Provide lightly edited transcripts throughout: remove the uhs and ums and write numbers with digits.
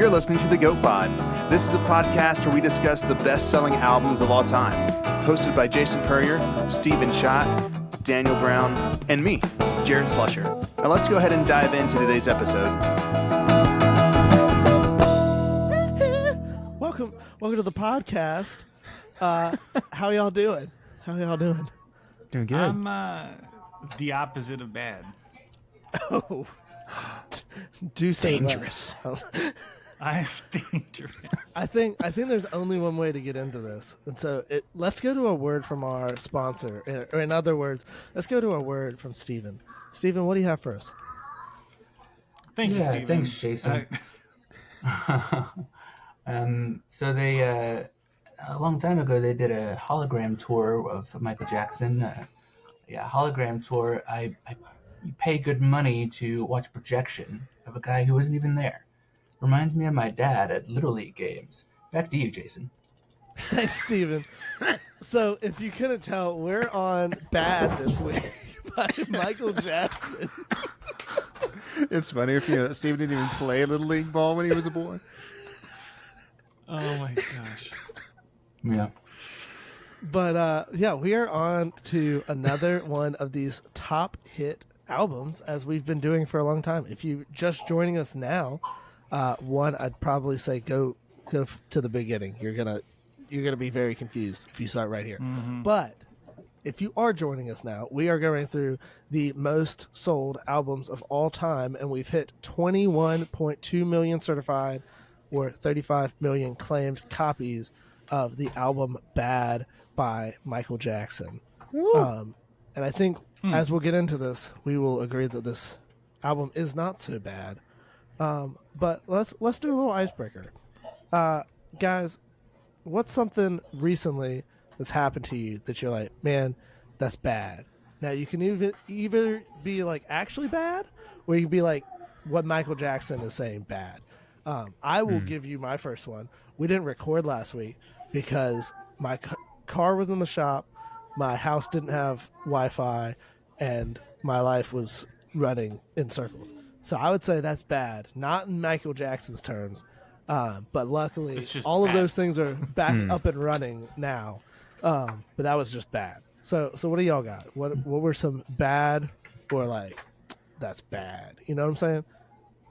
You're listening to the G.O.A.T Pod. This is a podcast where we discuss the best-selling albums of all time. Hosted by Jason Purrier, Stephen Schott, Daniel Brown, and me, Jared Slusher. Now let's go ahead and dive into today's episode. Welcome to the podcast. How y'all doing? Doing good. I'm the opposite of bad. Oh, do say Dangerous. I'm dangerous. I think there's only one way to get into this, and so let's go to a word from our sponsor. Or in other words, let's go to a word from Stephen. Stephen, what do you have for us? Thank you, Stephen. Thanks, Jason. So they a long time ago they did a hologram tour of Michael Jackson. Hologram tour. You pay good money to watch a projection of a guy who wasn't even there. Reminds me of my dad at Little League games. Back to you, Jason. Thanks, Stephen. So if you couldn't tell, we're on Bad this week by Michael Jackson. It's funny if you know that Steve didn't even play Little League ball when he was a boy. Oh my gosh. Yeah. But we are on to another one of these top hit albums, as we've been doing for a long time. If you just joining us now, one, I'd probably say go to the beginning. You're gonna be very confused if you start right here. Mm-hmm. But if you are joining us now, we are going through the most sold albums of all time, and we've hit 21.2 million certified or 35 million claimed copies of the album Bad by Michael Jackson. And I think as we'll get into this, we will agree that this album is not so bad. But let's do a little icebreaker. Guys, what's something recently that's happened to you that you're like, man, that's bad? Now, you can either be like actually bad, or you can be like what Michael Jackson is saying bad. I will give you my first one. We didn't record last week because my car was in the shop, my house didn't have Wi-Fi, and my life was running in circles. So I would say that's bad. Not in Michael Jackson's terms, but luckily all of those things are back up and running now. But that was just bad. So what do y'all got? What were some bad or like that's bad? You know what I'm saying?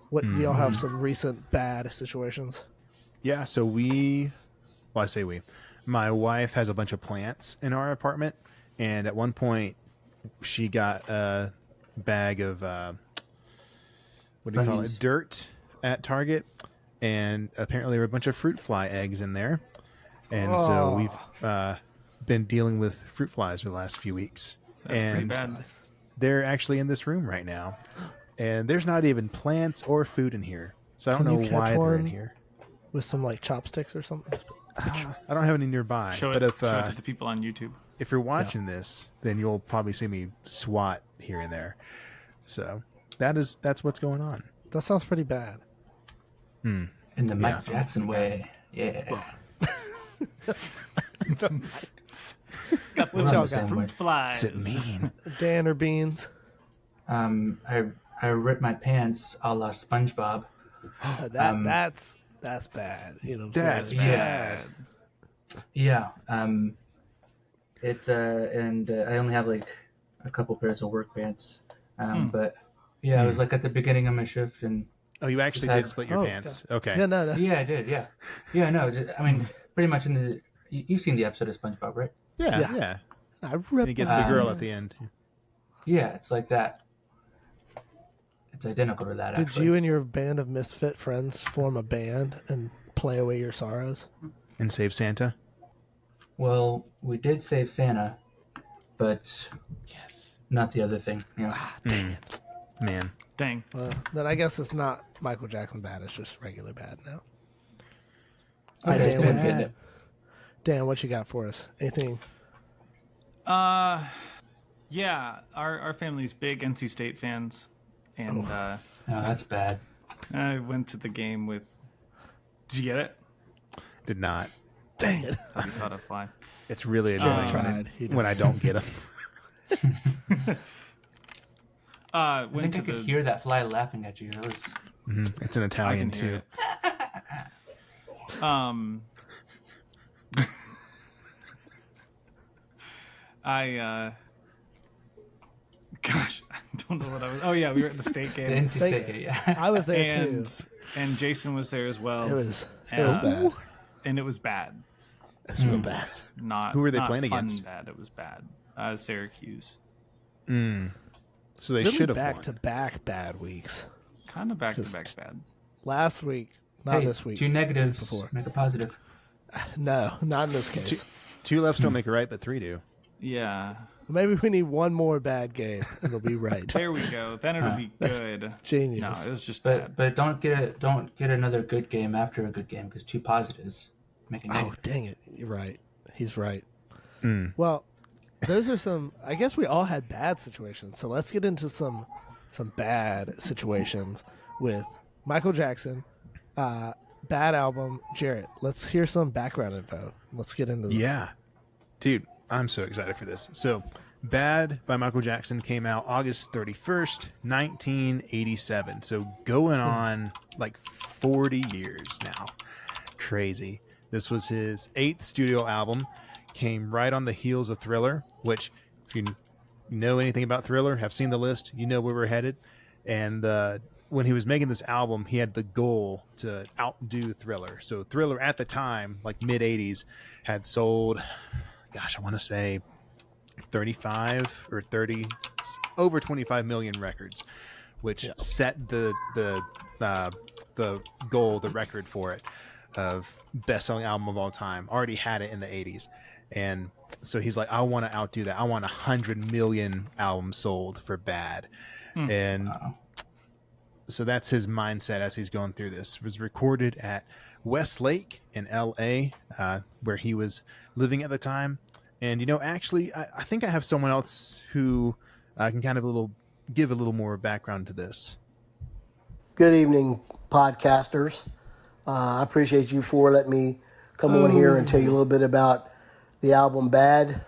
What do y'all have some recent bad situations? Yeah, so my wife has a bunch of plants in our apartment, and at one point she got a bag of dirt at Target, and apparently there were a bunch of fruit fly eggs in there, and so we've been dealing with fruit flies for the last few weeks. That's pretty bad. They're actually in this room right now, and there's not even plants or food in here, so I don't know why they're in here. With some like chopsticks or something? I don't have any nearby. Show it to the people on YouTube. If you're watching this, then you'll probably see me swat here and there. So that's what's going on. That sounds pretty bad. In the Michael Jackson way. Yeah. Got what y'all got? Fruit flies. What's it mean? Dan or beans? I ripped my pants a la SpongeBob. That's bad. You know. That's bad. Yeah. And I only have like a couple pairs of work pants. But yeah, it was like at the beginning of my shift, and you actually did split your pants. Okay. Yeah, no. Yeah, I did. Yeah. Yeah, no. I mean, pretty much you've seen the episode of SpongeBob, right? Yeah. I ripped. He gets the girl at the end. Yeah, it's like that. It's identical to that. Did you and your band of misfit friends form a band and play away your sorrows? And save Santa? Well, we did save Santa, but not the other thing. Yeah. Dang it. Man. Dang. Well, then I guess it's not Michael Jackson bad. It's just regular bad now. Okay, Dan, what you got for us? Anything? Yeah. Our family's big NC State fans, and no, that's bad. I went to the game with. Did you get it? Did not. Dang it. You caught a fly. It's really annoying when I don't get them. I think I could hear that fly laughing at you. It was. It's an Italian too. Um, I gosh, I don't know what I was. Oh yeah, we were at the state The game, NC State game, yeah. I was there too. and Jason was there as well. It was bad. And it was bad. It was real bad. Not Who were they not playing fun against? Bad. It was bad. Syracuse. So they Really should have back won. to back bad weeks. Kind of back to back bad. Last week, not Hey, this week. 2 negatives before. make a positive. No, not in this case. Two lefts don't make a right, but three do. Yeah. Maybe we need one more bad game. It'll be right. There we go. Then it'll be good. Genius. No, it was just bad. But don't get another good game after a good game, because 2 positives make a Oh, negative. dang it. You're right. He's right. Well, those are some, I guess we all had bad situations. So let's get into some bad situations with Michael Jackson. Bad album. Jarrett, let's hear some background info. Let's get into this. Yeah. Dude, I'm so excited for this. So, Bad by Michael Jackson came out August 31st, 1987. So, going on like 40 years now. Crazy. This was his 8th studio album. Came right on the heels of Thriller, which, if you know anything about Thriller, have seen the list, you know where we're headed. And when he was making this album, he had the goal to outdo Thriller. So, Thriller at the time, like mid 80s, had sold, gosh, I want to say 35 or 30, over 25 million records, which set the goal, the record for it, of best-selling album of all time. Already had it in the 80s. And so he's like, I want to outdo that. I want 100 million albums sold for Bad. And so that's his mindset as he's going through this. It was recorded at Westlake in L.A., where he was living at the time. And, you know, actually, I think I have someone else who can kind of give a little more background to this. Good evening, podcasters. I appreciate you for letting me come on here and tell you a little bit about the album Bad.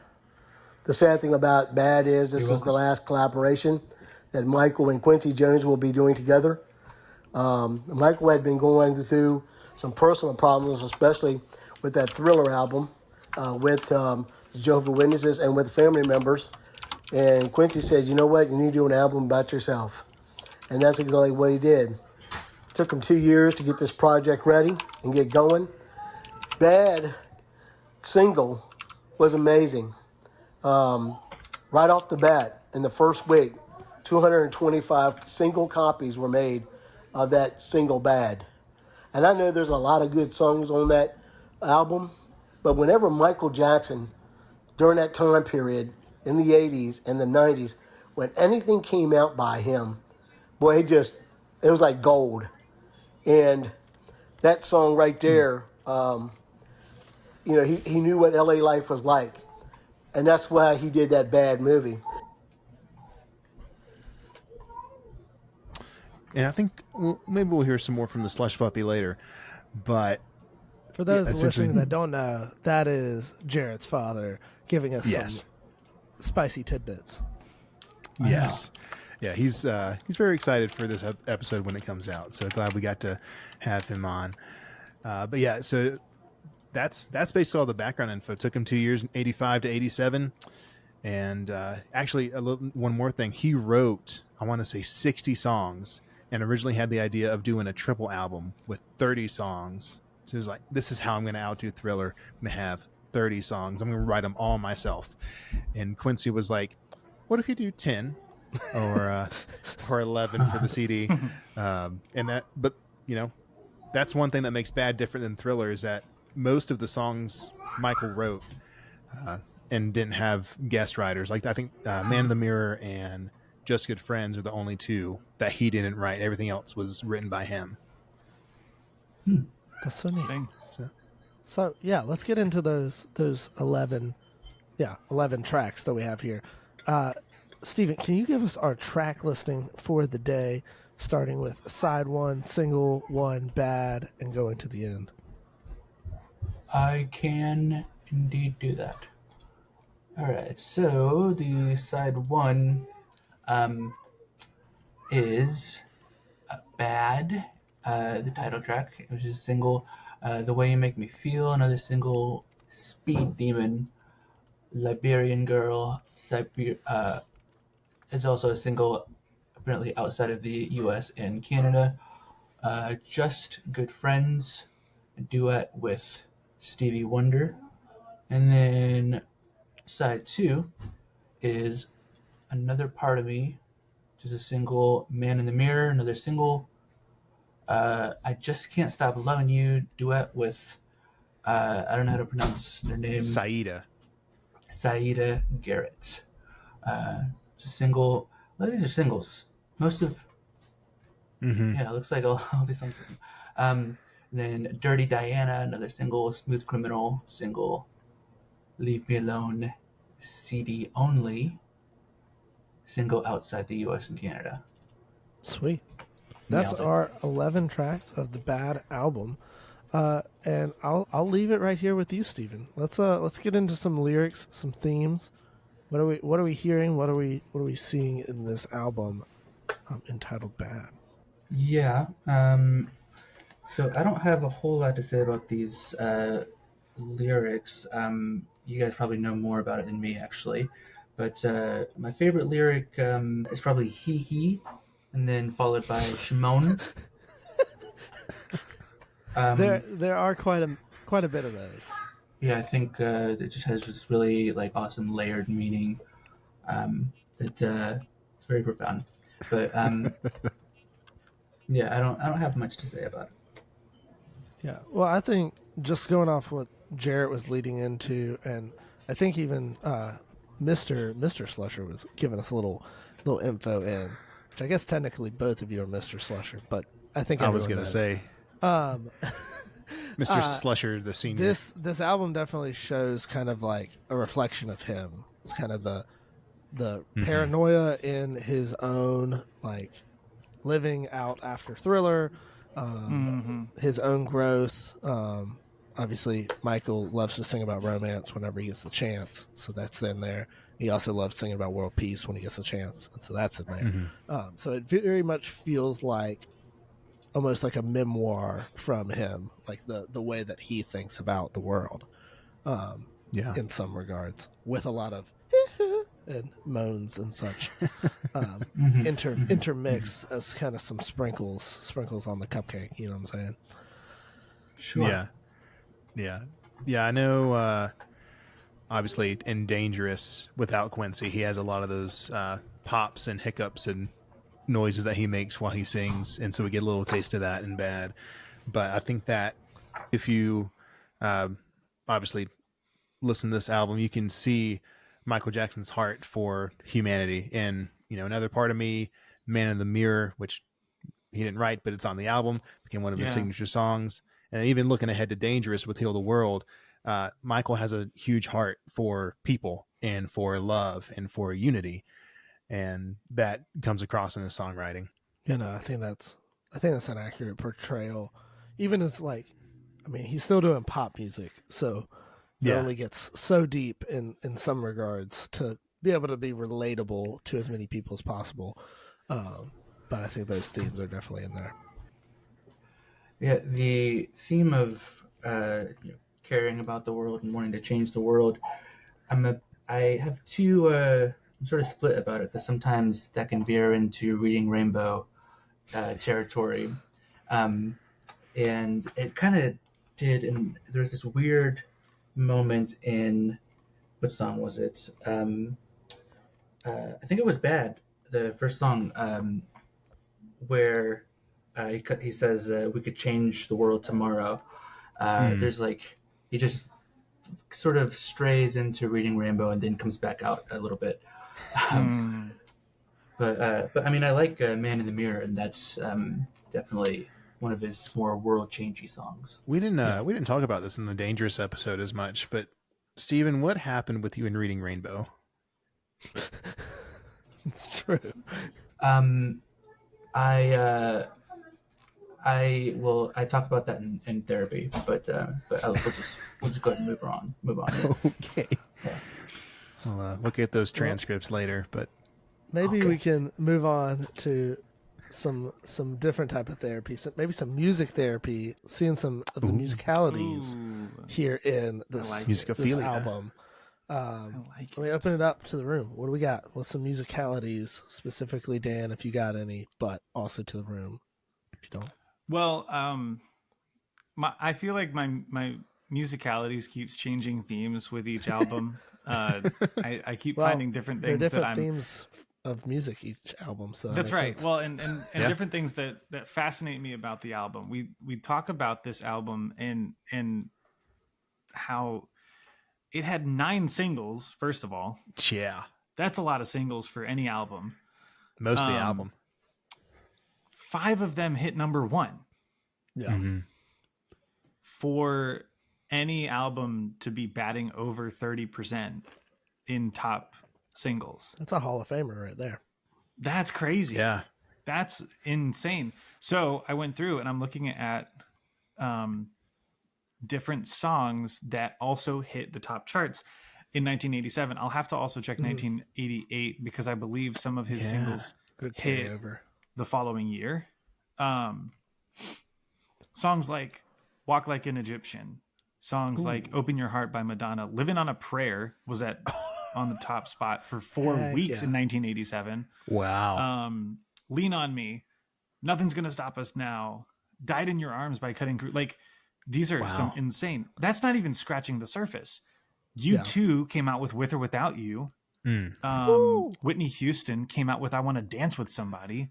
The sad thing about Bad is this is the last collaboration that Michael and Quincy Jones will be doing together. Michael had been going through some personal problems, especially with that Thriller album, with the Jehovah's Witnesses and with family members. And Quincy said, you know what, you need to do an album about yourself. And that's exactly what he did. Took him 2 years to get this project ready and get going. Bad single was amazing. Right off the bat, in the first week, 225 single copies were made of that single Bad. And I know there's a lot of good songs on that album, but whenever Michael Jackson, during that time period, in the 80s and the 90s, when anything came out by him, boy, it was like gold. And that song right there, he knew what LA life was like. And that's why he did that Bad movie. And I think maybe we'll hear some more from the Slush Puppy later. But For those essentially- listening that don't know, that is Jarrett's father giving us some spicy tidbits. Yes. Yeah, he's very excited for this episode when it comes out. So glad we got to have him on. But yeah, so that's basically all the background info. It took him 2 years, 85 to 87. And actually, one more thing. He wrote, I want to say, 60 songs, and originally had the idea of doing a triple album with 30 songs. So he was like, this is how I'm going to outdo Thriller. I'm going to have 30 songs. I'm going to write them all myself. And Quincy was like, what if you do 10 or 11 for the CD? But you know, that's one thing that makes Bad different than Thriller, is that most of the songs Michael wrote and didn't have guest writers. Like I think Man in the Mirror and Just Good Friends are the only two that he didn't write. Everything else was written by him. That's so neat. Dang. So yeah, let's get into those 11 tracks that we have here. Steven, can you give us our track listing for the day, starting with side 1, single 1, Bad, and going to the end? I can indeed do that. All right, so the side 1 is Bad, the title track, which is single. The Way You Make Me Feel, another single. Speed Demon, Liberian Girl, it's also a single apparently outside of the US and Canada. Just Good Friends, a duet with Stevie Wonder. And then side 2 is Another Part of Me, which is a single. Man in the Mirror, another single. I Just Can't Stop Loving You, duet with, I don't know how to pronounce their name. Saida Garrett. It's a single. A lot of these are singles. Most of, yeah, it looks like all these songs. Then Dirty Diana, another single. Smooth Criminal, single. Leave Me Alone, CD only, single outside the US and Canada. Sweet. That's our 11 tracks of the Bad album. And I'll leave it right here with you, Stephen. Let's get into some lyrics, some themes. What are we hearing? What are we seeing in this album entitled Bad? Yeah. So I don't have a whole lot to say about these lyrics. You guys probably know more about it than me, actually. But my favorite lyric is probably "Hee Hee," and then followed by "Shimon." There are quite a bit of those. Yeah, I think it just has this really like awesome layered meaning. It's very profound. But yeah, I don't have much to say about it. Yeah. Well, I think just going off what Jarrett was leading into, and I think even Mr. Slusher was giving us a little info in, which I guess technically both of you are Mr. Slusher, but I think I was going to knows. say Mr. Slusher, the senior. This album definitely shows kind of like a reflection of him. It's kind of the paranoia in his own like living out after Thriller, his own growth. Obviously, Michael loves to sing about romance whenever he gets the chance, so that's in there. He also loves singing about world peace when he gets the chance, and so that's in there. So it very much feels like almost like a memoir from him, like the way that he thinks about the world. In some regards, with a lot of and moans and such intermixed as kind of some sprinkles on the cupcake. You know what I'm saying? Sure. Yeah. I know. Obviously, in Dangerous, without Quincy, he has a lot of those pops and hiccups and noises that he makes while he sings, and so we get a little taste of that in Bad. But I think that if you obviously listen to this album, you can see Michael Jackson's heart for humanity in, Another Part of Me, Man in the Mirror, which he didn't write, but it's on the album, became one of his signature songs. And even looking ahead to Dangerous with Heal the World, Michael has a huge heart for people and for love and for unity. And that comes across in his songwriting. I think that's an accurate portrayal. Even as he's still doing pop music, so it only gets so deep in some regards to be able to be relatable to as many people as possible. But I think those themes are definitely in there. Yeah, the theme of caring about the world and wanting to change the world. I have two. I'm sort of split about it because sometimes that can veer into Reading Rainbow territory, and it kind of did. And there's this weird moment in what song was it? I think it was Bad, the first song, where he says we could change the world tomorrow. There's he just sort of strays into Reading Rainbow and then comes back out a little bit. But I mean, I like Man in the Mirror, and that's definitely one of his more world-changing songs. We didn't talk about this in the Dangerous episode as much, but Stephen, what happened with you in Reading Rainbow? It's true. I talk about that in therapy, but we'll just go ahead and move on. Okay. Yeah. We'll look at those transcripts later, but maybe we can move on to some different type of therapy, maybe some music therapy, seeing some of the musicalities here in this, like this Musicophilia. album. I like Let me open it up to the room. What do we got? What's some musicalities specifically, Dan, if you got any, but also to the room if you don't. Well, I feel like my musicalities keeps changing themes with each album. I keep finding different There are things different that I'm. themes of music each album, so That's makes right. sense. Well, and different things that fascinate me about the album. We talk about this album and how it had 9 singles. First of all, Yeah. that's a lot of singles for any album. Most of the album. 5 of them hit number 1. Yeah. Mm-hmm. For any album to be batting over 30% in top singles. That's a Hall of Famer right there. That's crazy. Yeah. That's insane. So I went through and I'm looking at different songs that also hit the top charts in 1987. I'll have to also check 1988 because I believe some of his singles Good hit carryover. the following year. Songs like Walk Like an Egyptian, songs like Open Your Heart by Madonna, Living on a Prayer was on the top spot for 4 Heck weeks yeah. in 1987. Wow. Lean on Me, Nothing's Gonna Stop Us Now, Died in Your Arms by Cutting Crew. Like, these are some insane. That's not even scratching the surface. U2 came out with or Without You. Whitney Houston came out with I Want to Dance with Somebody.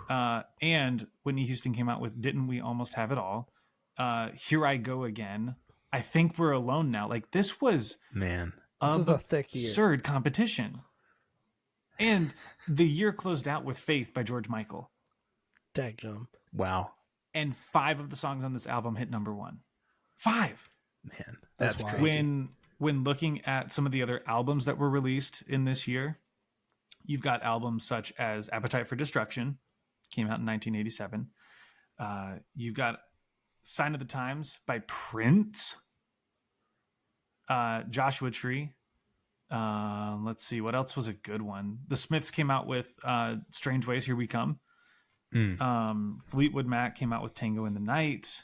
And Whitney Houston came out with Didn't We Almost Have It All? Here I Go Again. I Think We're Alone Now. Like, this was Man. This is a thick year. absurd competition. And the year closed out with Faith by George Michael. Daggum. Wow. And 5 of the songs on this album hit number 1. 5. Man. That's wild. crazy. When looking at some of the other albums that were released in this year, you've got albums such as Appetite for Destruction, came out in 1987. You've got Sign of the Times by Prince. Joshua Tree. Let's see, what else was a good one? The Smiths came out with Strange Ways, Here We Come. Fleetwood Mac came out with Tango in the Night.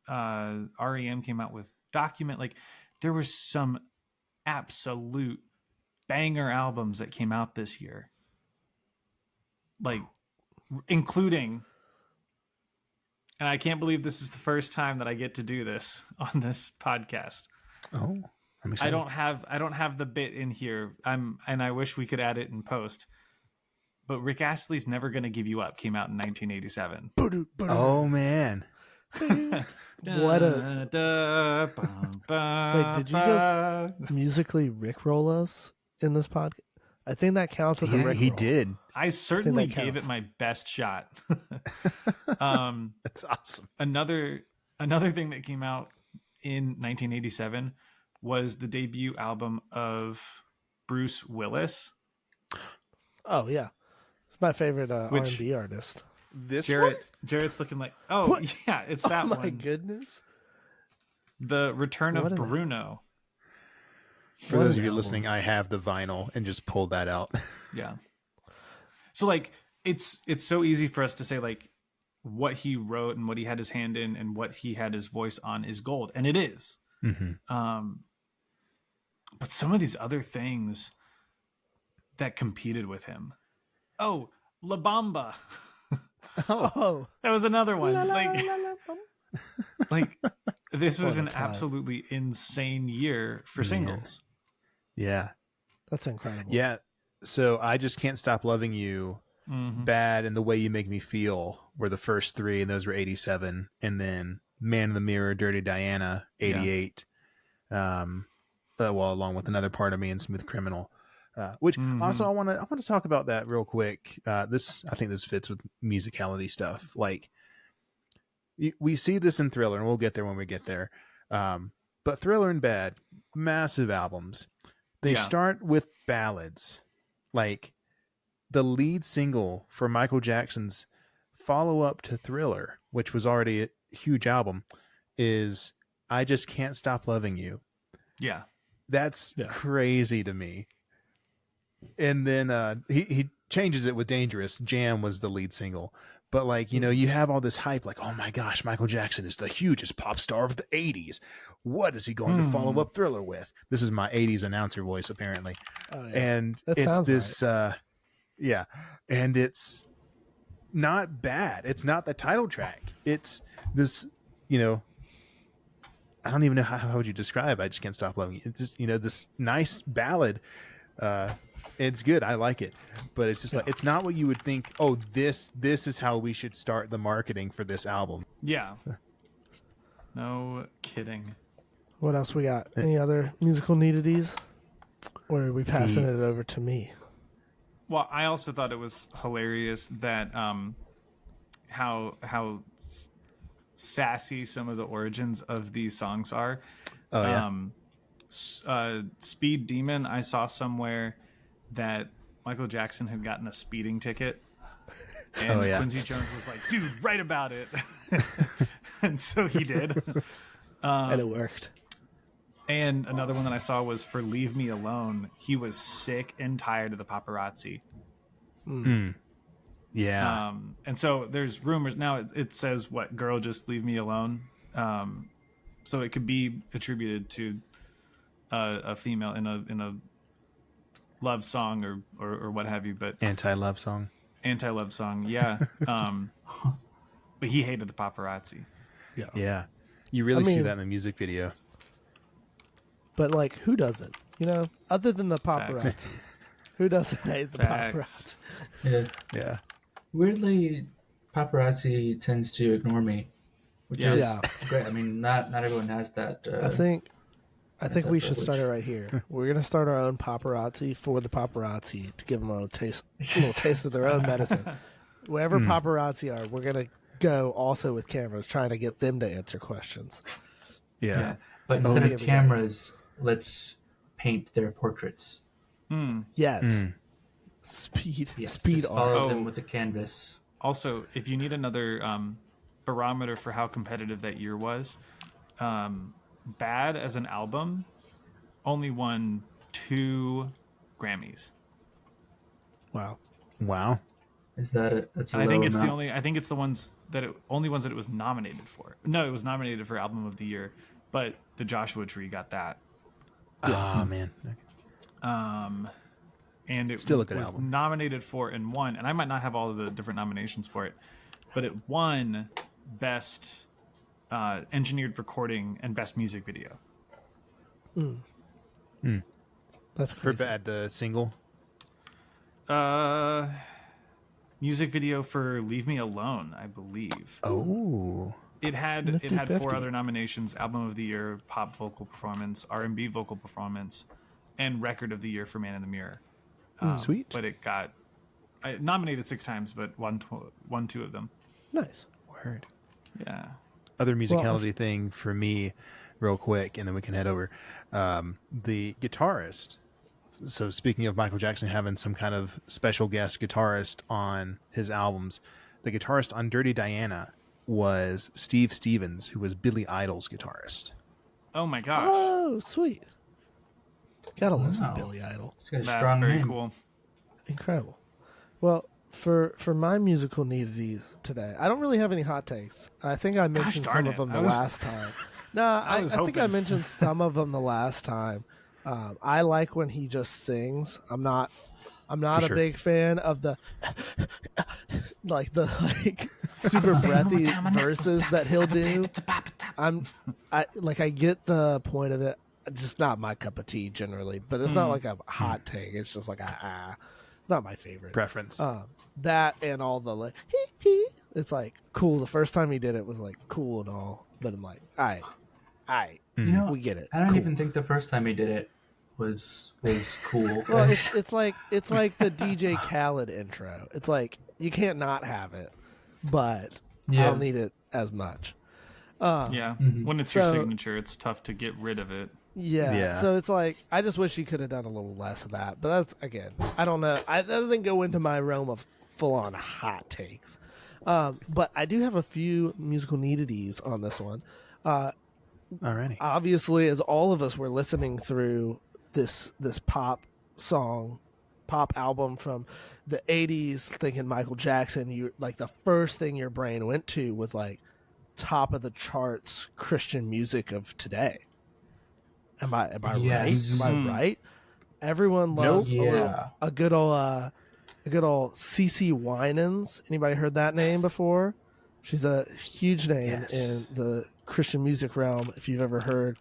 REM came out with Document. Like, there were some absolute banger albums that came out this year. Like, including, and I can't believe this is the first time that I get to do this on this podcast. Oh, I'm excited. I don't have the bit in here. And I wish we could add it in post. But Rick Astley's Never Gonna Give You Up came out in 1987. Oh, man. What a wait! Did you just musically rickroll us in this podcast? I think that counts as a Yeah, rickroll. he did. I certainly that gave it counts. my best shot. That's awesome. Another thing that came out in 1987 was the debut album of Bruce Willis. Oh yeah, it's my favorite Which- R&B artist. This Jarrett's looking like, oh What? yeah, it's that Oh my one. goodness! The Return What of an- Bruno. For What those an of you album. listening, I have the vinyl and just pulled that out. Yeah. So like it's so easy for us to say like what he wrote and what he had his hand in and what he had his voice on is gold, and it is. But some of these other things that competed with him. Oh, La Bamba. Oh, That was another one. Like this was What a an time. absolutely insane year for singles. Yeah. that's incredible. Yeah. So I Just Can't Stop Loving You, Bad, and The Way You Make Me Feel were the first 3, and those were 87. And then Man in the Mirror, Dirty Diana, 88. Well, along with Another Part of Me and Smooth Criminal. Which also I want to talk about that real quick. I think this fits with musicality stuff. Like we see this in Thriller, and we'll get there when we get there. But Thriller and Bad, massive albums. They start with ballads. Like the lead single for Michael Jackson's follow-up to Thriller, which was already a huge album, is I Just Can't Stop Loving You. Yeah. That's crazy to me. And then he changes it with Dangerous. Jam was the lead single. But like, you know, you have all this hype like, oh my gosh, Michael Jackson is the hugest pop star of the 80s. What is he going to follow up Thriller with? This is my 80s announcer voice, apparently. Oh, yeah. And That it's sounds this, right. yeah. And it's not bad. It's not the title track. It's this, you know, I don't even know how would you describe I Just Can't Stop Loving You. It's just, you know, this nice ballad. It's good. I like it. But it's just like, it's not what you would think, oh, this is how we should start the marketing for this album. Yeah. No kidding. What else we got? Any other musical needities? Or are we passing it over to me? Well, I also thought it was hilarious that how sassy some of the origins of these songs are. Oh, yeah. Speed Demon, I saw somewhere that Michael Jackson had gotten a speeding ticket. And Quincy Jones was like, dude, write about it. And so he did. And it worked. And another one that I saw was for Leave Me Alone. He was sick and tired of the paparazzi. Yeah. And so there's rumors now. It says, "What girl, just leave me alone." So it could be attributed to a female in a love song or what have you. But Anti-love song. Yeah. But he hated the paparazzi. Yeah. You really see mean, that in the music video. But like, who doesn't? You know, other than the paparazzi, Facts. who doesn't hate the Facts. paparazzi? Yeah. Yeah. Weirdly, paparazzi tends to ignore me, which is great. I mean, not everyone has that. I think we should privilege. start it right here. We're gonna start our own paparazzi for the paparazzi to give them a little taste of their own medicine. Wherever paparazzi are, we're gonna go also with cameras, trying to get them to answer questions. Yeah. But instead yeah, of cameras, let's paint their portraits. Yes. Speed Yes, speed just follow art. them with a canvas. Also, if you need another barometer for how competitive that year was, Bad as an album only won 2 Grammys. Wow. Is that that's a And I low think it's amount. I think it's the only ones that it was nominated for. No, it was nominated for Album of the Year, but the Joshua Tree got that. Oh, man. And it Still a good was album. nominated for and won, and I might not have all of the different nominations for it, but it won Best Engineered Recording and Best Music Video. That's For crazy. Bad, the single. Music video for Leave Me Alone, I believe. Oh. It had 50-50. 4 other nominations: Album of the Year, Pop Vocal Performance, R&B Vocal Performance, and Record of the Year for Man in the Mirror. Sweet. But it got nominated 6 times, but won 2 of them. Nice. Word. Yeah. Other musicality thing for me, real quick, and then we can head over. The guitarist. So speaking of Michael Jackson having some kind of special guest guitarist on his albums, the guitarist on Dirty Diana was Steve Stevens, who was Billy Idol's guitarist. Oh my gosh. Oh, sweet. Gotta love some Wow. Billy Idol. It's got a That's strong very name. cool. Incredible. Well, for my musical needities today, I don't really have any hot takes. I think I mentioned darn some it. of them I the was- last time. No, I was think I hoping. mentioned some of them the last time. I like when he just sings. I'm not a sure. big fan of the super breathy verses that he'll do. I get the point of it. Just not my cup of tea generally, but it's not like a hot take. It's just like it's not my favorite. Preference. That and all the like hee. It's like cool. The first time he did it was like cool and all, but I'm like, all right, You know, we get it. I don't Cool. even think the first time he did it was cool. Well, it's like the DJ Khaled intro. It's like you can't not have it, but I Yeah. don't need it as much. Yeah. When it's your So- signature, it's tough to get rid of it. Yeah. Yeah. So it's like I just wish he could have done a little less of that. But that's again, I don't know. That doesn't go into my realm of full on hot takes. But I do have a few musical needities on this one. Alrighty. Obviously, as all of us were listening through this pop pop album from the 80s, thinking Michael Jackson, you like the first thing your brain went to was like top of the charts Christian music of today. Am I right? Yes. Am I right? Everyone loves Yeah. a good old CC Winans. Anybody heard that name before? She's a huge name Yes. in the Christian music realm. If you've ever heard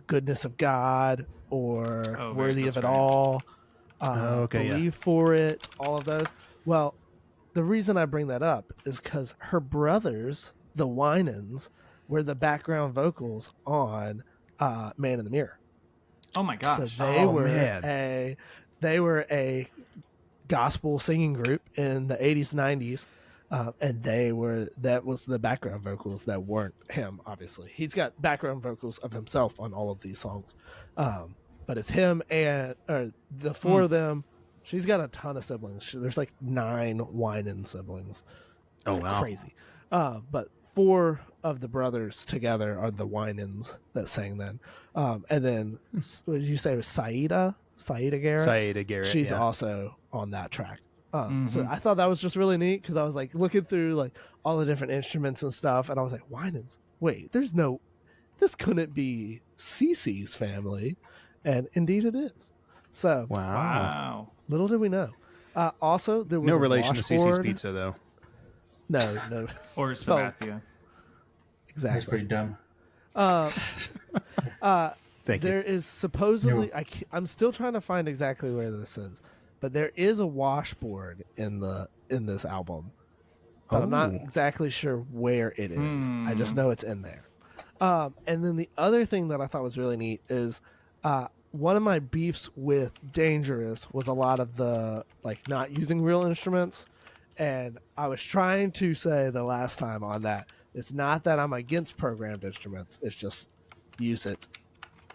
"Goodness of God" or "Worthy of that's It right. All," Okay, yeah. "Believe for It," all of those. Well, the reason I bring that up is because her brothers, the Winans, were the background vocals on "Man in the Mirror." Oh my So gosh. they were a gospel singing group in the 80s, 90s, and that was the background vocals that weren't him. Obviously, he's got background vocals of himself on all of these songs, but it's him and the four of them. She's got a ton of siblings. There's like 9 Winan siblings. Oh wow. Crazy. But 4 of the brothers together are the Winans that sang then. And then what did you say it was Saida Garrett? Saida Garrett. She's yeah. also on that track. So I thought that was just really neat because I was like looking through like all the different instruments and stuff, and I was like, Winans. Wait, this couldn't be Cece's family, and indeed it is. So Wow. little did we know. Also, there was No a relation to Cece's washboard. Pizza though. No. Or Sabathia. Exactly. That's pretty dumb. Thank There you. is supposedly I'm still trying to find exactly where this is, but there is a washboard in this album, but I'm not exactly sure where it is. I just know it's in there. And then the other thing that I thought was really neat is one of my beefs with Dangerous was a lot of the like not using real instruments, and I was trying to say the last time on that it's not that I'm against programmed instruments, it's just use it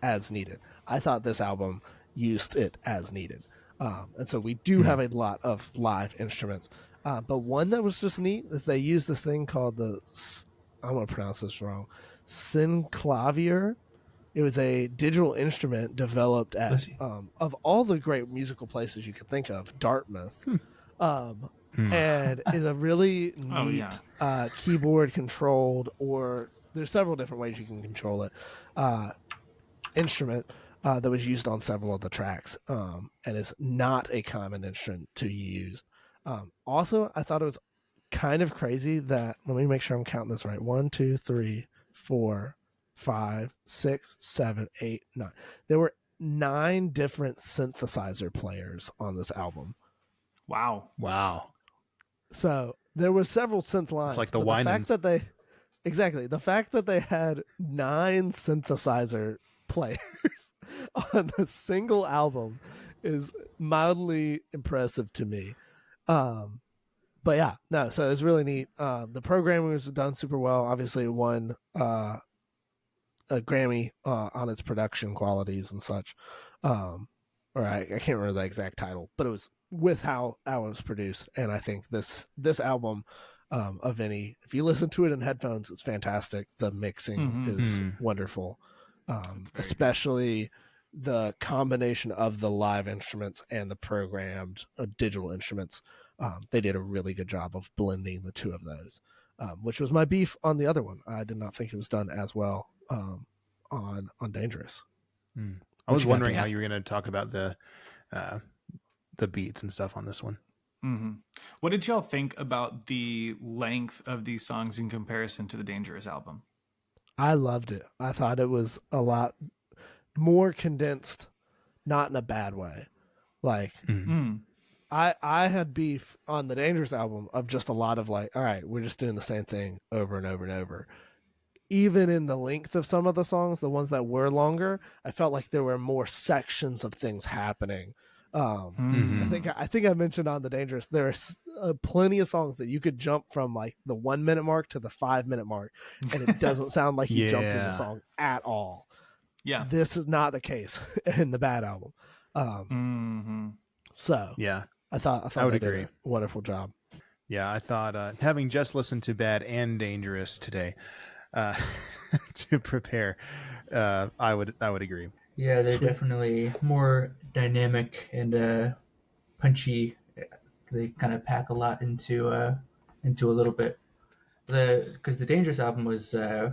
as needed. I thought this album used it as needed. And so we do have a lot of live instruments. But one that was just neat is they used this thing called I'm going to pronounce this wrong, synclavier. It was a digital instrument developed at, of all the great musical places you could think of, Dartmouth. And is a really neat keyboard controlled, or there's several different ways you can control it, instrument that was used on several of the tracks, and is not a common instrument to use. Also, I thought it was kind of crazy that, let me make sure I'm counting this right, 1 2 3 4 5 6 7 8 9. There were 9 different synthesizer players on this album. Wow. So there were several synth lines. It's like the Winans. The fact that they had 9 synthesizer players on a single album is mildly impressive to me. But yeah, no, so it's really neat. The programming was done super well. Obviously it won a Grammy on its production qualities and such. Or I can't remember the exact title, but it was with how it was produced. And I think this album, if you listen to it in headphones, it's fantastic. The mixing is wonderful. Especially the combination of the live instruments and the programmed digital instruments. They did a really good job of blending the two of those, which was my beef on the other one. I did not think it was done as well on Dangerous. I was wondering how you were going to talk about the beats and stuff on this one. What did y'all think about the length of these songs in comparison to the Dangerous album? I loved it. I thought it was a lot more condensed, not in a bad way. Like, I had beef on the Dangerous album of just a lot of like, all right, we're just doing the same thing over and over and over. Even in the length of some of the songs, the ones that were longer, I felt like there were more sections of things happening. I think I mentioned on the Dangerous, there are plenty of songs that you could jump from like the 1 minute mark to the 5 minute mark, and it doesn't sound like you jumped in the song at all. Yeah, this is not the case in the Bad album. So yeah, I thought I would they agree. did a wonderful job. Yeah, I thought having just listened to Bad and Dangerous today to prepare, I would agree. Yeah, they're definitely more dynamic and punchy. They kind of pack a lot into a little bit. Because the Dangerous album was it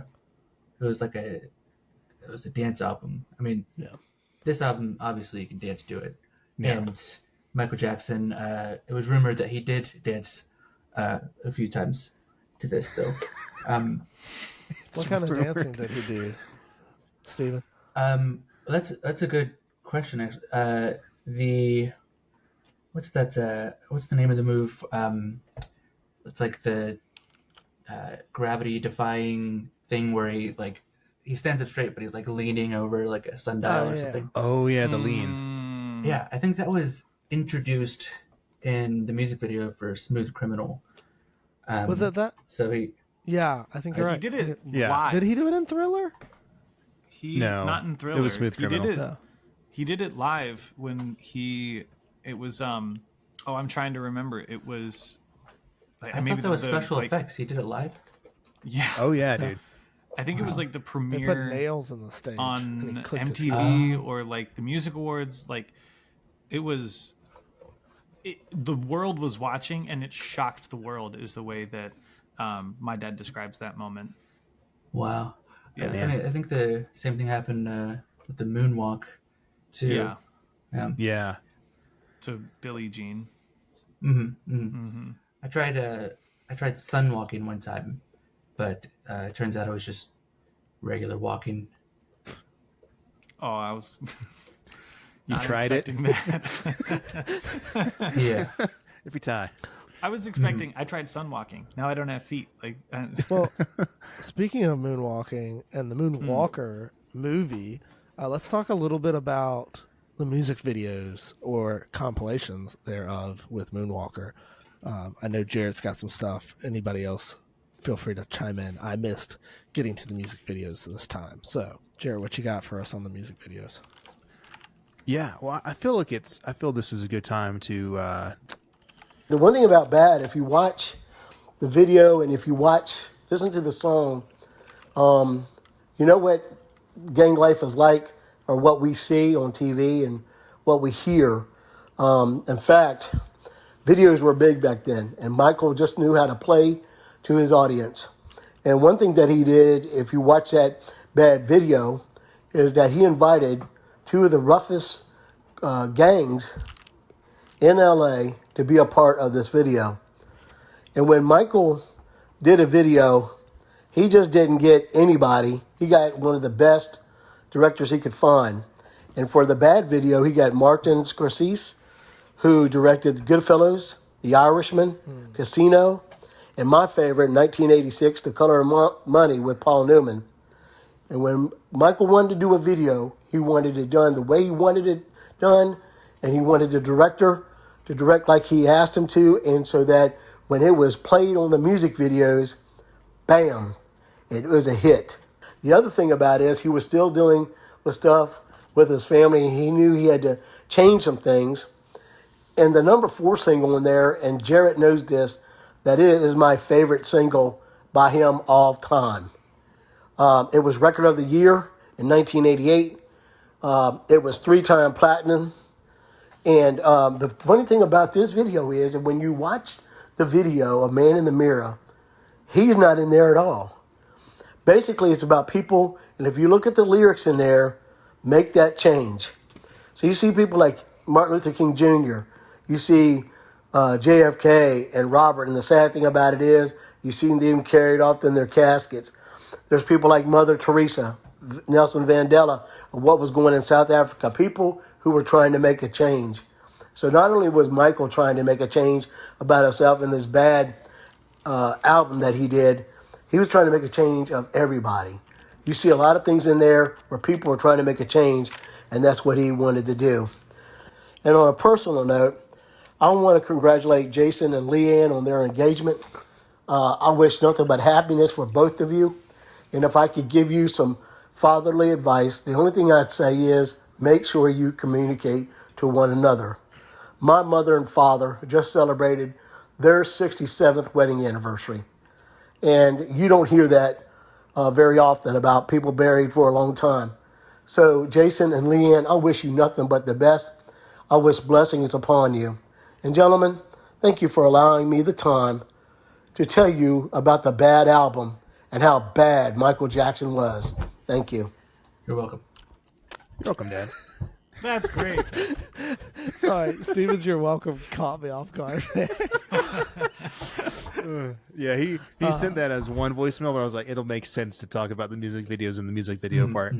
was a dance album. I mean, Yeah. this album obviously you can dance to it. Yeah. And Michael Jackson, it was rumored that he did dance a few times to this. So, What kind of dancing did he do, Steven? that's a good question. Actually, what's that? What's the name of the move? It's like the gravity defying thing where he stands up straight, but he's like leaning over like a sundial or something. Oh yeah, the lean. Yeah, I think that was introduced in the music video for Smooth Criminal. Was it that? So he Yeah, I think you're right. He did it Yeah. live. Did he do it in Thriller? No, not in Thriller. it was Smooth Criminal. He did it live when it was I'm trying to remember. It was like, I thought that was special effects. He did it live. Yeah. Oh yeah, dude. I think it was like the They put premiere nails in the stage and he on clicked his MTV or like the Music Awards. Like the world was watching and it shocked the world is the way that my dad describes that moment. Wow. Yeah, I think the same thing happened with the moonwalk too. Yeah. Yeah. To Billie Jean. I tried sun walking one time, but it turns out it was just regular walking. Oh, I was. You not tried it? expecting that. Yeah. Every time. I was expecting. I tried sun walking. Now I don't have feet. Like. Well, speaking of moonwalking and the Moonwalker movie, let's talk a little bit about the music videos or compilations thereof with Moonwalker. I know Jared's got some stuff. Anybody else, feel free to chime in. I missed getting to the music videos this time. So, Jared, what you got for us on the music videos? Yeah, well, I feel this is a good time to. The one thing about Bad, if you watch the video and if you listen to the song, you know what gang life is like, or what we see on TV and what we hear. In fact, videos were big back then, and Michael just knew how to play to his audience. And one thing that he did, if you watch that Bad video, is that he invited two of the roughest gangs in LA to be a part of this video. And when Michael did a video, he just didn't get anybody. He got one of the best directors he could find. And for the Bad video, he got Martin Scorsese, who directed Goodfellas, The Irishman, Casino, and my favorite, 1986, The Color of Money with Paul Newman. And when Michael wanted to do a video, he wanted it done the way he wanted it done, and he wanted the director to direct like he asked him to, and so that when it was played on the music videos, bam, it was a hit. The other thing about it is he was still dealing with stuff with his family, and he knew he had to change some things. And the number 4 single in there, and Jarrett knows this, that it is my favorite single by him all time. It was Record of the Year in 1988. It was 3-time platinum. And the funny thing about this video is that when you watch the video of Man in the Mirror, he's not in there at all. Basically, it's about people, and if you look at the lyrics in there, make that change. So you see people like Martin Luther King Jr., you see JFK and Robert, and the sad thing about it is you see them carried off in their caskets. There's people like Mother Teresa, Nelson Mandela, what was going on in South Africa, people who were trying to make a change. So not only was Michael trying to make a change about himself in this Bad album that he did, he was trying to make a change of everybody. You see a lot of things in there where people were trying to make a change, and that's what he wanted to do. And on a personal note, I want to congratulate Jason and Leanne on their engagement. I wish nothing but happiness for both of you. And if I could give you some fatherly advice, the only thing I'd say is make sure you communicate to one another. My mother and father just celebrated their 67th wedding anniversary. And you don't hear that very often about people married for a long time. So Jason and Leanne, I wish you nothing but the best. I wish blessings upon you. And gentlemen, thank you for allowing me the time to tell you about the Bad album and how bad Michael Jackson was. Thank you. You're welcome. You're welcome, Dad. That's great. Sorry, Stevens, you're welcome. Caught me off guard. Yeah, he sent that as one voicemail, but I was like, it'll make sense to talk about the music videos and the music video part.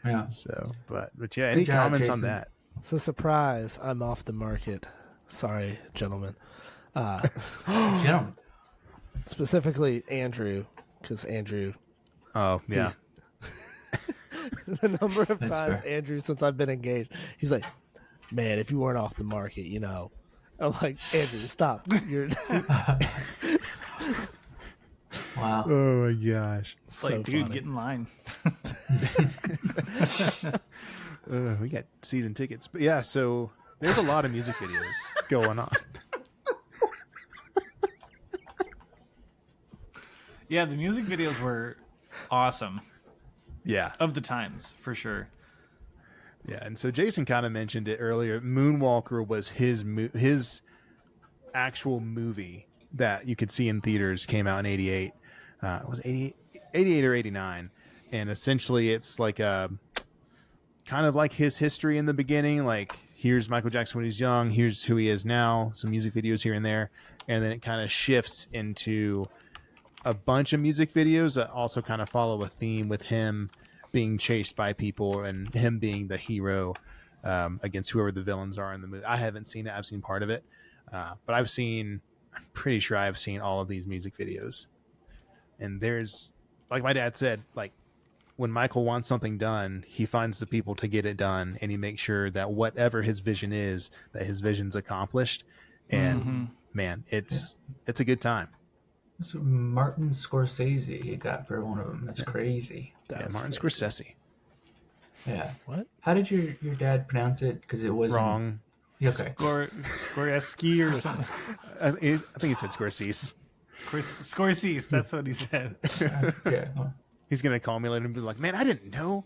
Yeah. So, but yeah, any job, comments on Jason. that? So surprise, I'm off the market. Sorry, gentlemen. Gentlemen. Specifically Andrew, because Andrew, Oh, yeah. the number of That's times fair. Andrew since I've been engaged, he's like, man, if you weren't off the market, you know. I'm like, Andrew, stop. You're Wow. Oh my gosh. It's like, dude, funny. get in line. We got season tickets. But yeah, so there's a lot of music videos going on. Yeah, the music videos were awesome Yeah. of the times, for sure. Yeah, and so Jason kind of mentioned it earlier. Moonwalker was his actual movie that you could see in theaters. Came out in 88. It was 88 or 89. And essentially it's like a kind of like his history in the beginning. Like, here's Michael Jackson when he's young. Here's who he is now. Some music videos here and there. And then it kind of shifts into a bunch of music videos that also kind of follow a theme with him being chased by people and him being the hero against whoever the villains are in the movie. I haven't seen it. I've seen part of it. But I'm pretty sure I've seen all of these music videos. And there's, like my dad said, like when Michael wants something done, he finds the people to get it done. And he makes sure that whatever his vision is, that his vision's accomplished. And man, it's a good time. That's what Martin Scorsese he got for one of them. That's crazy. Yeah, Martin crazy. Scorsese. Yeah. What? How did your dad pronounce it? Because it wasn't Wrong. Okay. Scorsese or something. I think he said Scorsese. Scorsese, that's what he said. Yeah. Well, He's gonna call me later and be like, "Man, I didn't know."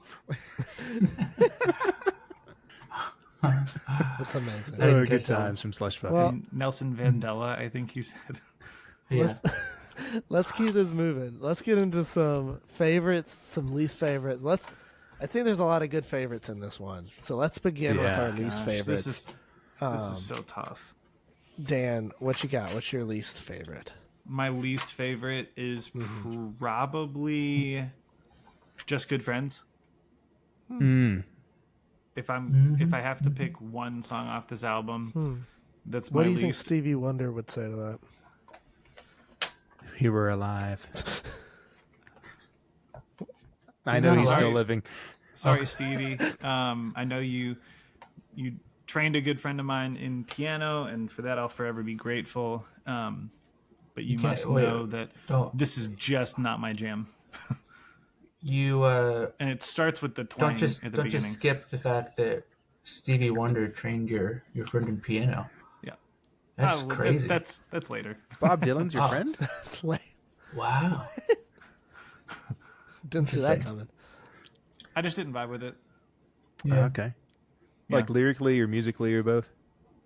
That's amazing. I didn't Good catch that one. times from Slush Puppy. Well, Nelson Mandela, I think he said. yeah. let's keep this moving. Let's get into some favorites, some least favorites. I think there's a lot of good favorites in this one. So let's begin with Yeah. our least Gosh, favorites. This is so tough. Dan, what you got? What's your least favorite? My least favorite is probably Just Good Friends. If I have to pick one song off this album, that's my What do you least. think Stevie Wonder would say to that? If he were alive. I know he's alive. still living. Sorry, Stevie. I know you trained a good friend of mine in piano, and for that I'll forever be grateful. But you can't- must wait, know that don't- this is just not my jam. You And it starts with the twang don't at the just beginning. skip the fact that Stevie Wonder trained your friend in piano. Yeah. That's Oh, well, crazy. That's later. Bob Dylan's your friend? That's lame. Wow. Didn't see that coming. I just didn't vibe with it Yeah. Okay. Yeah. Like lyrically or musically or both?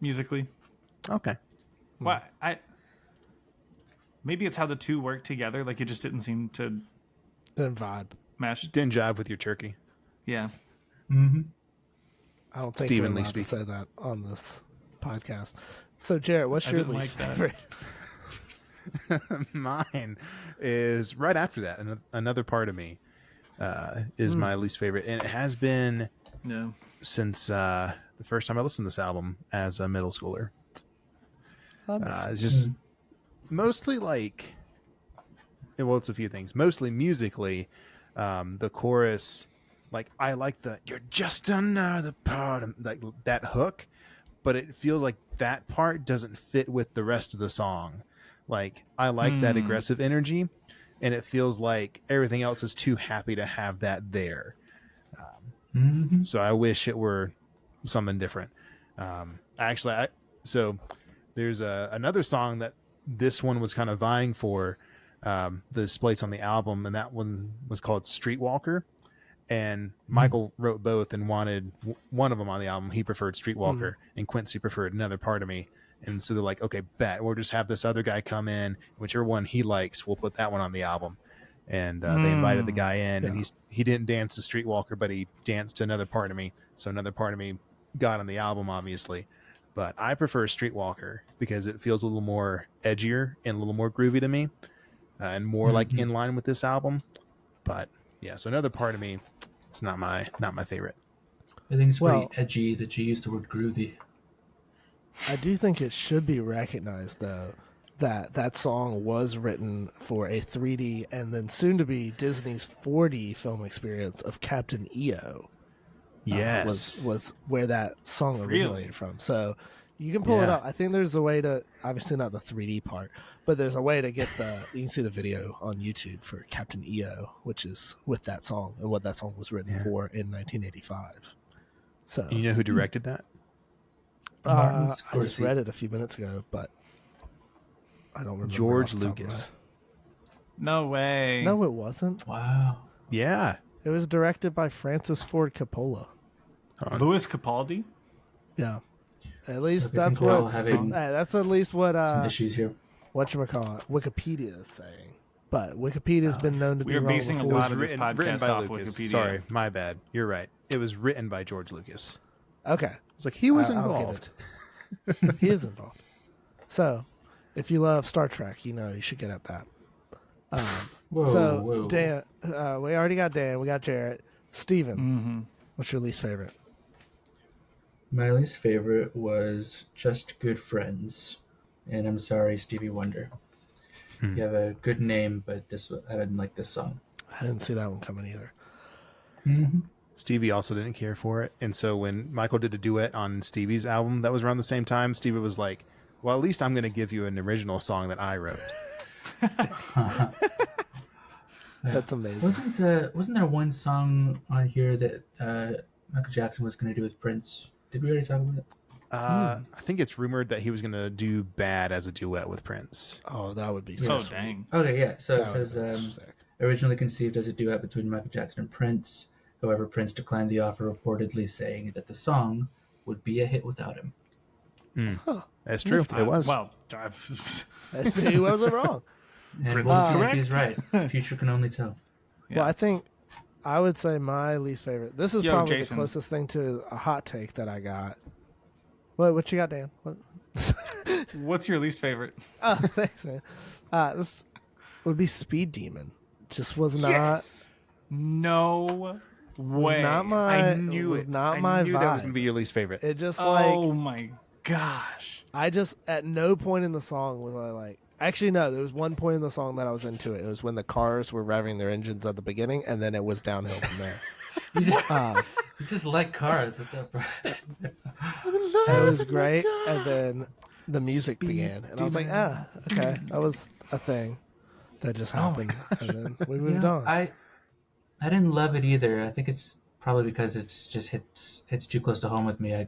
musically. Okay. Well, maybe it's how the two work together. Like it just didn't seem to Didn't vibe. mesh. Didn't jive with your turkey. Yeah. Mm-hmm. I don't think Stephen we're Lee allowed to speaking. say that on this podcast. So, Jarrett, what's I your didn't least like that. favorite? Mine is right after that. Another part of me is my least favorite. And it has been Yeah. since the first time I listened to this album as a middle schooler. It's just mostly like, well, it's a few things. Mostly musically, the chorus, like I like "You're just another part of," like that hook, but it feels like that part doesn't fit with the rest of the song. Like I like that aggressive energy, and it feels like everything else is too happy to have that there. So I wish it were something different. So there's another song that this one was kind of vying for this place on the album, and that one was called Streetwalker. And Michael wrote both and wanted one of them on the album. He preferred Streetwalker, and Quincy preferred Another Part of Me. And so they're like, okay, bet we'll just have this other guy come in, whichever one he likes, we'll put that one on the album. And they invited the guy in, and he didn't dance to Streetwalker, but he danced to Another Part of Me. So Another Part of Me got on the album, obviously. But I prefer Streetwalker because it feels a little more edgier and a little more groovy to me, and more like in line with this album. But yeah, so Another Part of Me, it's not my favorite. I think it's pretty edgy that you used the word groovy. I do think it should be recognized, though, that song was written for a 3D and then soon to be Disney's 4D film experience of Captain EO. Yes. Was where that song originated from. So you can pull it up. I think there's a way to, obviously not the 3D part, but there's a way to get you can see the video on YouTube for Captain EO, which is with that song and what that song was written for in 1985. So And you know who directed that? I just read it a few minutes ago, but I don't remember. George Lucas. No way. No, it wasn't. Wow. Yeah. It was directed by Francis Ford Coppola. Louis Capaldi? Yeah. At least Okay, that's we're all what. having That's at least what. some issues here. Whatchamacallit, Wikipedia is saying. But Wikipedia's been known to We be are wrong basing a before. lot of this written podcast by off Lucas. Wikipedia. Sorry, my bad. You're right. It was written by George Lucas. Okay. It's like he was I'll give involved. He is involved. So, if you love Star Trek, you should get at that. Whoa. Dan, we already got Dan. We got Jarrett. Steven, what's your least favorite? My least favorite was Just Good Friends. And I'm sorry, Stevie Wonder. You have a good name, but I didn't like this song. I didn't see that one coming either. Stevie also didn't care for it. And so when Michael did a duet on Stevie's album that was around the same time, Stevie was like, well, at least I'm going to give you an original song that I wrote. That's amazing. Wasn't there one song on here that Michael Jackson was going to do with Prince? Did we already talk about it? I think it's rumored that he was going to do Bad as a duet with Prince. Oh, that would be Oh, so dang. Okay, yeah. So it That would says be sick. originally conceived as a duet between Michael Jackson and Prince. However, Prince declined the offer, reportedly saying that the song would be a hit without him. That's true. It was. Well, He wasn't wrong. And Prince we'll is see if correct. he's right. Future can only tell. Yeah. Well, I think I would say my least favorite. This is Yo, probably Jason. the closest thing to a hot take that I got. What you got, Dan? What? What's your least favorite? Oh, thanks, man. This would be Speed Demon. Just was not. No way. Not my. I knew was it. Not I my knew vibe. that was going to be your least favorite. It just Oh my gosh. I just at no point in the song was I like. Actually, no. There was one point in the song that I was into it. It was when the cars were revving their engines at the beginning, and then it was downhill from there. You just like cars. What's up, bro? It was great, and then the music began, and I was like, okay, that was a thing that just happened, and then we moved on. I didn't love it either. I think it's probably because it's just hits too close to home with me. I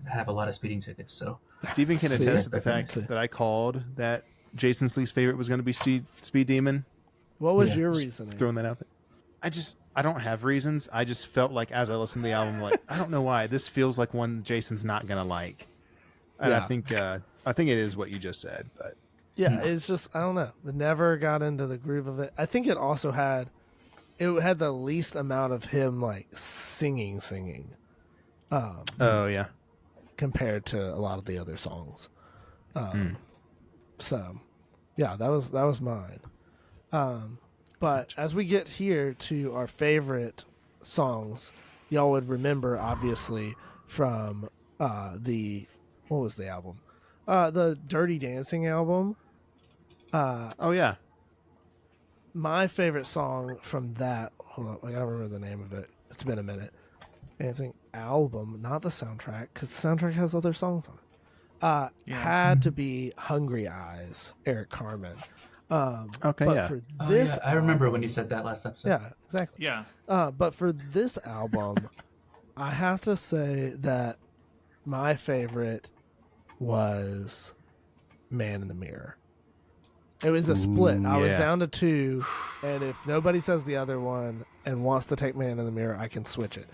have a lot of speeding tickets, so Stephen can attest to the fact See. that I called that Jason's least favorite was going to be Speed Demon. What was Yeah, your Just reasoning? Throwing that out there. I don't have reasons. I just felt like as I listened to the album, like, I don't know why. This feels like one Jason's not going to like. And Yeah. I think it is what you just said. But Yeah, it's just I don't know. It never got into the groove of it. I think it also had the least amount of him like singing, oh yeah, compared to a lot of the other songs. So, yeah, that was mine. But as we get here to our favorite songs, y'all would remember obviously from what was the album? The Dirty Dancing album. oh yeah. My favorite song from that, hold on, I gotta remember the name of it. It's been a minute. Dancing album, not the soundtrack, because the soundtrack has other songs on it. Had to be Hungry Eyes, Eric Carmen. Okay, but yeah. for Oh, this yeah, I remember when album- you said that last episode. Yeah, exactly. Yeah. But for this album, I have to say that my favorite was Man in the Mirror. It was a split. I was yeah. down to two, and if nobody says the other one and wants to take Man in the Mirror, I can switch it.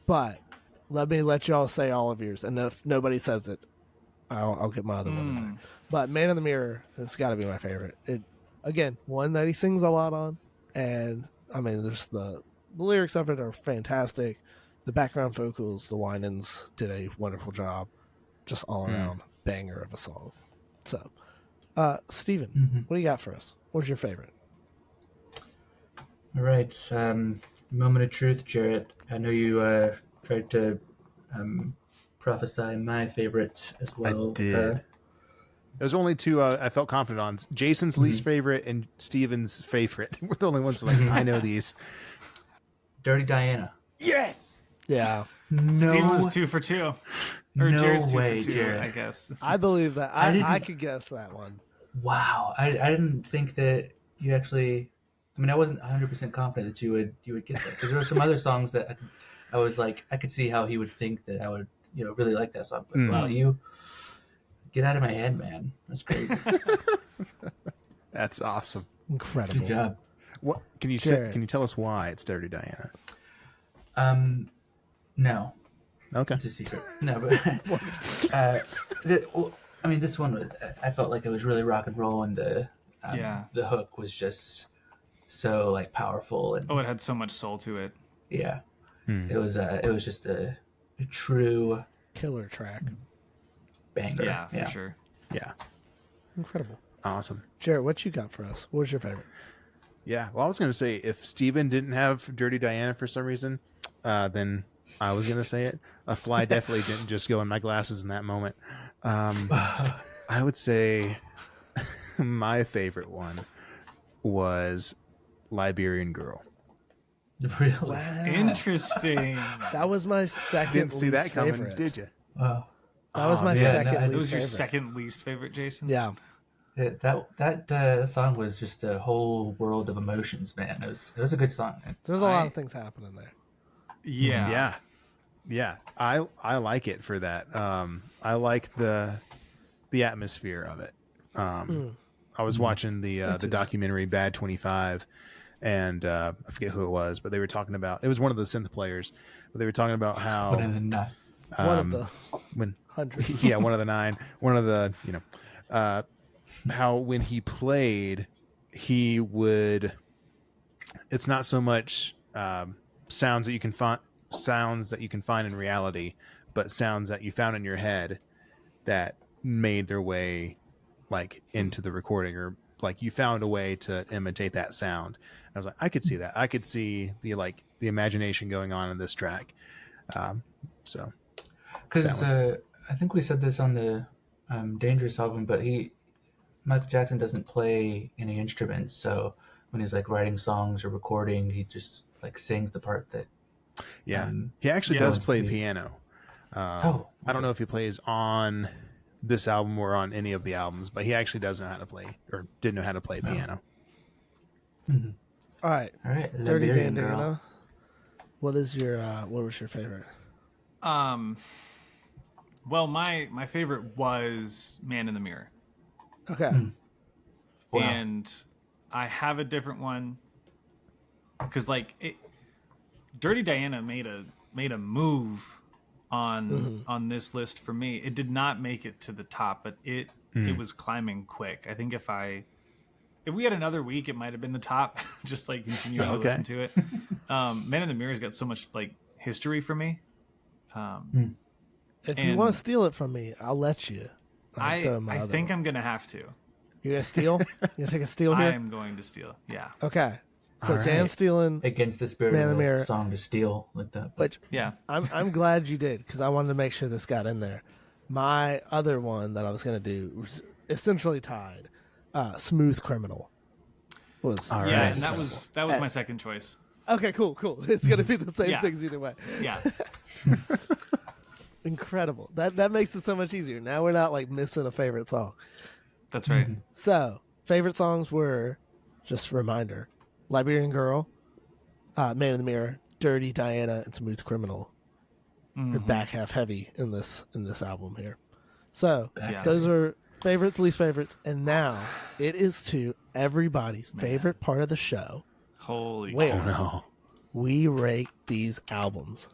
But let me let y'all say all of yours, and if nobody says it, I'll get my other one in there. But Man in the Mirror has got to be my favorite. It again, one that he sings a lot on, and I mean, there's the lyrics of it are fantastic. The background vocals, the Winans did a wonderful job. Just all around banger of a song. So, Steven, what do you got for us? What's your favorite? All right. Moment of truth, Jarrett. I know you tried to prophesy my favorite as well. I did. There's only two I felt confident on. Jason's least favorite and Steven's favorite. We're the only ones who are like, I know these. Dirty Diana. Yes! Yeah. Steven was 2 for 2. Or No Jared's 2 way, for 2, Jared. I guess. I believe that. I I didn't- could guess that one. Wow. I didn't think that you actually. I mean, I wasn't 100% confident that you would get that, because there were some other songs that I was like, I could see how he would think that I would, really like that song. But wow, you get out of my head, man. That's crazy. That's awesome. Incredible. Good job. What can you Jared. Can you tell us why it's Dirty Diana? No, Okay. it's a secret. No, but this one was. I felt like it was really rock and roll, and the hook was just so like powerful, and It had so much soul to it. yeah, it was just a true Killer track. banger. Yeah, for sure. Yeah. Incredible. Awesome. Jared, what you got for us? What was your favorite? Yeah. Well, I was going to say if Steven didn't have Dirty Diana for some reason, then I was going to say it. A fly definitely didn't just go in my glasses in that moment. I would say my favorite one was Liberian Girl. Really? Wow. Interesting. That was my second. Didn't see that least coming, favorite. did you? Wow. That was my yeah, second. no, least It was your favorite. second least favorite, Jason? Yeah. That song was just a whole world of emotions, man. It was a good song. There's a lot of things happening there. Yeah. Yeah. I like it for that. I like the atmosphere of it. I was watching the documentary Bad 25, and I forget who it was, but they were talking about, it was one of the synth players, but they were talking about how But in the One of the when 100. yeah, one of the 9, one of the, how when he played, he would, it's not so much sounds that you can find in reality, but sounds that you found in your head that made their way like into the recording, or like you found a way to imitate that sound. And I was like, I could see that. I could see the imagination going on in this track. So Because I think we said this on the Dangerous album, but Michael Jackson doesn't play any instruments, so when he's like writing songs or recording, he just like sings the part that. he actually does play be- piano. Okay. I don't know if he plays on this album or on any of the albums, but he actually does know how to play, or did know how to play piano. All right. All right, Dirty Liberian Girl. Dandana. What was your favorite? Well, my favorite was Man in the Mirror. Okay. Wow. And I have a different one because Dirty Diana made a move on this list for me. It did not make it to the top, but it was climbing quick. I think if we had another week, it might have been the top. Just like continuing to listen to it. Man in the Mirror's got so much like history for me. If you want to steal it from me, I'll let you. I think I'm gonna have to. You're gonna steal? You gonna take a steal I here? am going to steal. Yeah. Okay. So All right. Dan's stealing, Against the spirit Man in of the the Mirror. song to steal like that. which Yeah. I'm glad you did, because I wanted to make sure this got in there. My other one that I was gonna do was essentially tied. Smooth Criminal was All Yeah, right. and that was my second choice. okay. Cool. It's gonna be the same Yeah. things either way. Yeah. Incredible. That makes it so much easier. Now we're not like missing a favorite song. That's right. So favorite songs were, just a reminder, Liberian Girl, Man in the Mirror, Dirty Diana, and Smooth Criminal. Are back half heavy in this album here. So Yeah. those are favorites, least favorites, and now it is to everybody's favorite part of the show. Holy Where Oh no. we rate these albums.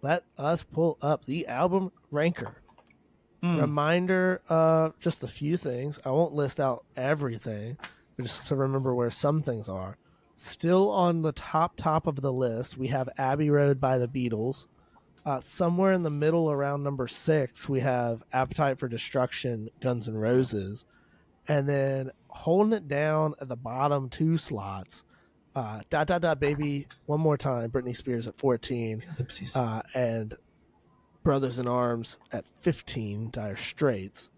Let us pull up the album ranker. Reminder of just a few things. I won't list out everything, but just to remember where some things are. Still on the top of the list, we have Abbey Road by the Beatles. Somewhere in the middle, around number 6, we have Appetite for Destruction, Guns N' Roses. And then holding it down at the bottom 2 slots, Dot Dot Dot Baby, One More Time, Britney Spears at 14. Ellipses. And Brothers in Arms at 15, Dire Straits,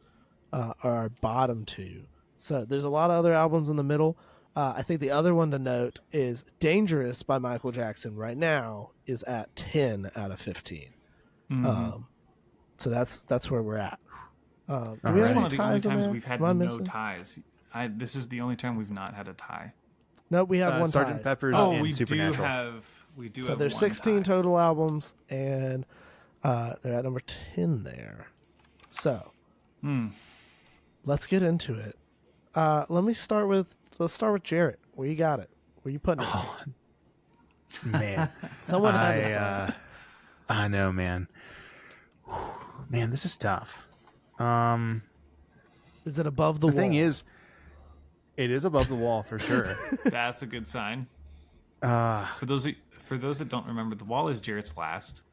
are our bottom 2. So there's a lot of other albums in the middle. I think the other one to note is Dangerous by Michael Jackson right now is at 10 out of 15. So that's where we're at. This we is have one any of the only ties in times there? we've had Am I no missing? ties. This is the only time we've not had a tie. No, we have one Sgt. tie. Pepper's Oh, and we Supernatural. do So have there's one 16 tie. total albums, and they're at number 10 there. So let's get into it. Let's start with Jarrett. Where you got it? Where you putting it? Man, Someone had to start. I know, man. Man, this is tough. Is it above the The wall? thing is, it is above the wall for sure. That's a good sign. For those that don't remember, the wall is Jarrett's last.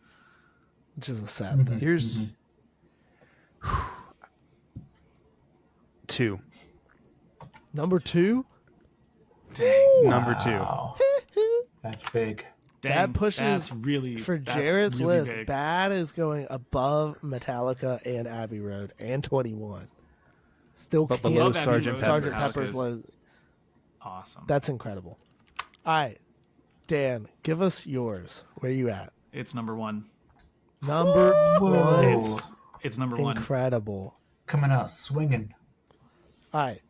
Which is a sad thing. Here's 2. Number 2. Dang. Number 2. Wow. That's big. Dang, That pushes that's really For that's Jarrett's really list, big. Bad is going above Metallica and Abbey Road and 21. Still But can't below beat Sgt. Sgt. Pepper's. Pepper's. Awesome. That's incredible. All right, Dan, give us yours. Where you at? It's number 1. Number Whoa. 1. It's number 1. Incredible. Coming out swinging. All right.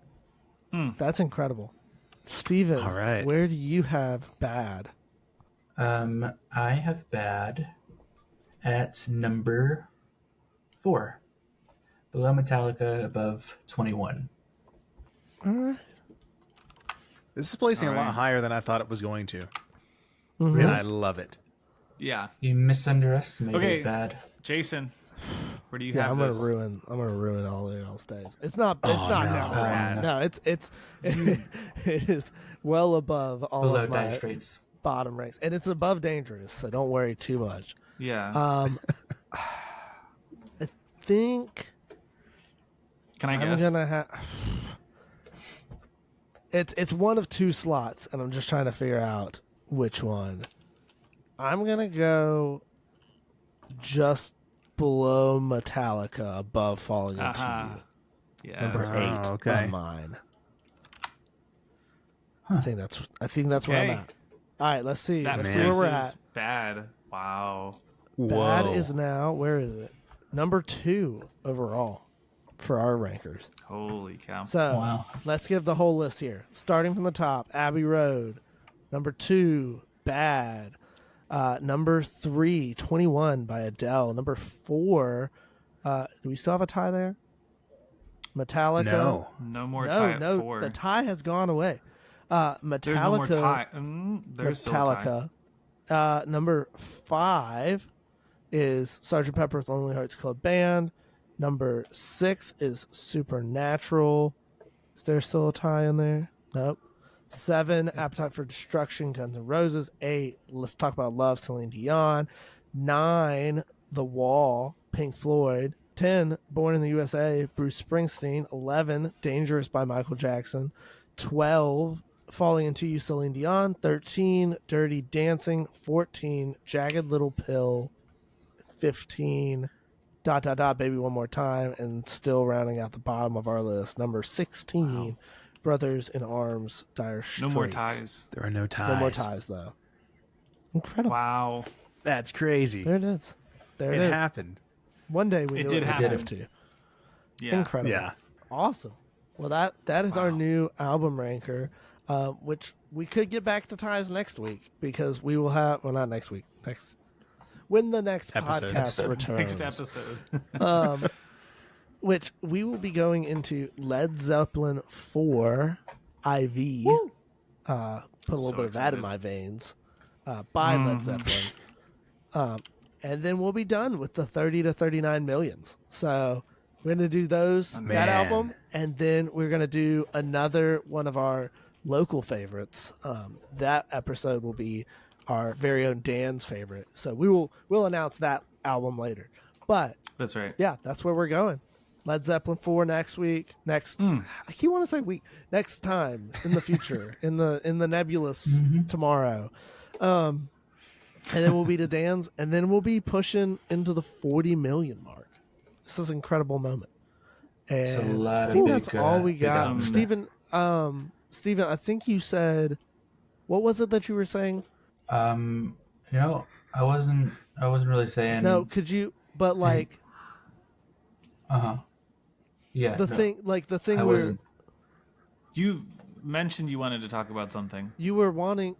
That's incredible. Steven, All right. where do you have Bad? I have Bad at number 4. Below Metallica, above 21. All right. This is placing a All right. lot higher than I thought it was going to. Mm-hmm. And I love it. Yeah. You misunderestimated Okay. Bad. Jason, where do you Yeah, have I'm this? gonna ruin all of y'all's days. It's not down no. bad. No, it's it is well above all Below of my Dire Straits. bottom ranks, and it's above Dangerous. So don't worry too much. Yeah. I think Can I I'm guess? gonna have. It's one of 2 slots, and I'm just trying to figure out which one. I'm gonna go just below Metallica, above Falling Into Uh-huh. You. Yeah. Number that's 8 okay. on mine. I think that's where I'm Okay. at. All right, let's see. That Let's man. see where we're is at. bad. Wow. Bad Whoa. is now, where is it? Number 2 overall for our rankers. Holy cow. So Wow. let's give the whole list here. Starting from the top, Abbey Road. Number 2, Bad. Number 3, 21 by Adele. Number 4, do we still have a tie there? Metallica. No. No more tie at No, 4. the tie has gone away. Metallica. There's no more tie. There's still a tie. Metallica. Number 5 is Sgt. Pepper's Lonely Hearts Club Band. Number 6 is Supernatural. Is there still a tie in there? Nope. 7, Appetite for Destruction, Guns N' Roses. 8, Let's Talk About Love, Celine Dion. 9, The Wall, Pink Floyd. 10, Born in the USA, Bruce Springsteen. 11, Dangerous by Michael Jackson. 12, Falling Into You, Celine Dion. 13, Dirty Dancing. 14, Jagged Little Pill. 15, Baby One More Time. And still rounding out the bottom of our list, number 16, Brothers in Arms, Dire Straits. No more ties. There are no ties. No more ties, though. Incredible. Wow. That's crazy. There it is. There it It is. happened. One day we It knew did would happen. have to. Yeah. Incredible. Yeah. Awesome. Well, that is our new album ranker, which we could get back to ties next week because we will have, well, not next week, when the next Episode. podcast returns. Next episode. Which we will be going into Led Zeppelin 4 IV. Put a little So bit of that in excited. my veins by Led Zeppelin. And then we'll be done with the 30 to 39 millions. So We're going to do that Man. album, and then we're going to do another one of our local favorites. That episode will be our very own Dan's favorite. So we'll announce that album later. But That's right. yeah, that's where we're going. Led Zeppelin 4 next week. I keep want to say week. Next time in the future, in the nebulous tomorrow. And then we'll be to Dan's, and then we'll be pushing into the 40 million mark. This is an incredible moment. And I think that's all we got. Steven, I think you said, what was it that you were saying? I wasn't really saying. No, could you? But like, yeah, the thing I where wasn't. You mentioned you wanted to talk about something. you were wanting,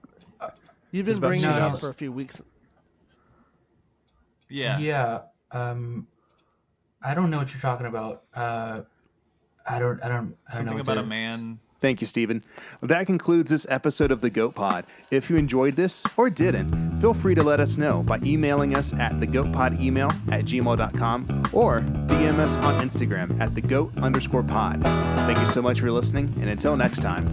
you've been about bringing it up cheese. for a few weeks. Yeah. Yeah. I don't know what you're talking about. I don't know Something what about to- a man. Thank you, Stephen. Well, that concludes this episode of the Goat Pod. If you enjoyed this or didn't, feel free to let us know by emailing us at thegoatpodemail@gmail.com or DM us on Instagram at thegoat_pod. Thank you so much for listening, and until next time.